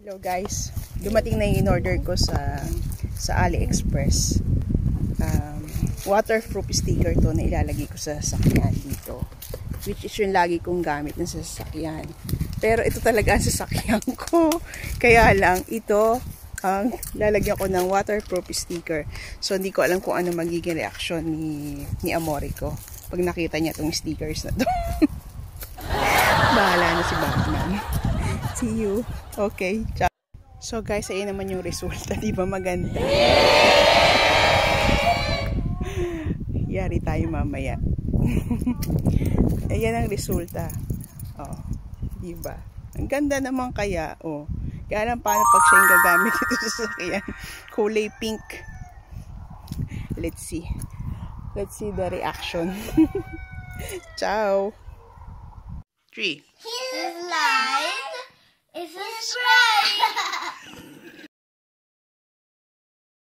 Hello guys, dumating na yung in-order ko sa AliExpress. Waterproof sticker to na ilalagay ko sa sasakyan dito, which is yung lagi kong gamit na sa sasakyan. Pero ito talaga ang sasakyan ko, kaya lang ito ang lalagyan ko ng waterproof sticker. So hindi ko alam kung ano magiging reaction ni Amore ko pag nakita niya itong stickers na to. Bahala na si Batman. See you. Okay, ciao. So guys, ayun naman yung resulta. Di ba maganda? Yari tayo mamaya. Ayan ang resulta. Oh, di ba? Ang ganda naman kaya. Oh, kaya lang paano pag siya yung gagamit ito sa sasakyan. Kulay pink. Let's see. Let's see the reaction. Ciao. 3. His life is a spray.